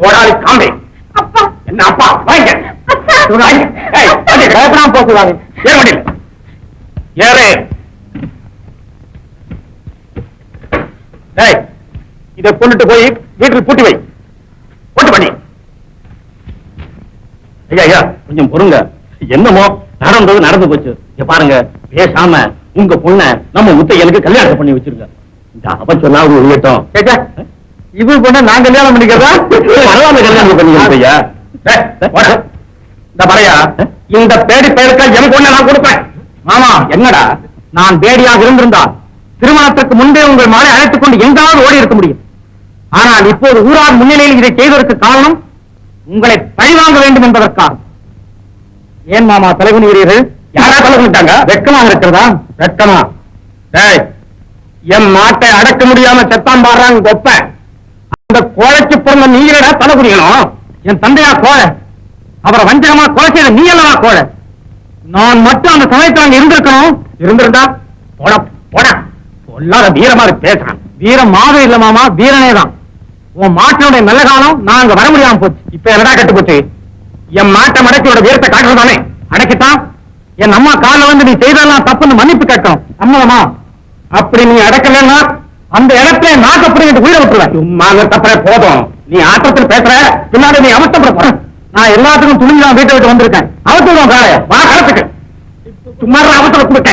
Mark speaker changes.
Speaker 1: கோடாலி காம்பே.
Speaker 2: அப்பா
Speaker 1: என்ன அப்பா வாங்க
Speaker 3: போக்குவாங்க.
Speaker 1: ஏற முடியல. ஏறு. இதை கொண்டுட்டு போய் வீட்டில் பூட்டி வை. போட்டு பண்ணி. ஐயா ஐயா கொஞ்சம் பொறுங்க. என்னமோ நடந்தது நடந்து போச்சு. இங்க பாருங்க, பேசாம உங்க பொண்ண நம்ம முத்தையனுக்கு கல்யாணம் பண்ணி வச்சிருங்க. இந்த அவ சொன்னா உயட்டும்.
Speaker 3: இது பொண்ணு நான் கல்யாணம் பண்ணிக்கிறதா?
Speaker 1: பரவாயில்ல, கல்யாணம் பண்ணிக்கிறேன் ஐயா. இந்த பறையா, இந்த பேடி பெயருக்கா என் பொண்ணை நான் கொடுப்பேன்.
Speaker 3: மாமா,
Speaker 1: என்னடா?
Speaker 3: நான் பேடியாக இருந்திருந்தால் திருமணத்துக்கு முன்பே உங்கள் மகளை அழைத்துக் கொண்டு எங்காவது ஓடி இருக்க முடியும். ஆனால் இப்போது ஊரார் முன்னிலையில் இதை செய்வதற்கு காரணம் உங்களை பழிவாங்க வேண்டும் என்பதற்காக. ஏன் மாமா தலைகுனிகிறீர்கள்?
Speaker 1: யாரா தலைகுனிட்டாங்க?
Speaker 3: வெட்கமாக இருக்கிறதா?
Speaker 1: வெட்கமா? என் மாட்டை அடக்க முடியாம செத்தான் பாடுறாங்க கொப்ப. அந்த கோழைக்கு பிறந்த நீங்களா தலை குடிக்கணும்?
Speaker 3: என் தந்தையா கோழை, அவரை வஞ்சகமா கொலை செய்த நீ அல்லவா கோழை? நான் மட்டும் அந்த சமயத்தில் அங்க இருந்திருக்கணும்.
Speaker 1: இருந்திருந்தா போட போட பொல்லாத வீரமா பேசுறான்.
Speaker 3: வீரம் மாதம் இல்ல மாமா, வீரனே தான். உன் மாட்டினுடைய நல்ல காலம் நான் அங்க வர முடியாம போச்சு.
Speaker 1: இப்ப என்னடா கட்டு போச்சு? என் மாட்டை மடக்கியோட வீரத்தை காட்டுறதானே?
Speaker 3: அடக்கித்தான் என் அம்மா காலில் வந்து நீ செய்தெல்லாம் தப்புன்னு மன்னிப்பு கேட்கணும். அம்மாமா,
Speaker 1: அப்படி நீ அடக்கலன்னா
Speaker 3: அந்த இடத்துல நாக்கு அப்படி உயிரை விட்டுருவேன்.
Speaker 1: சும்மா தப்பற போதும். நீ ஆட்டத்தில் பேசுற, பின்னாடி நீ அவசரப்பட.
Speaker 3: நான் எல்லாத்துக்கும் துணிஞ்சு வீட்டை விட்டு வந்திருக்கேன். அவசரம் காலைய
Speaker 1: வா களத்துக்கு. சும்மா அவசரம் கொடுக்க.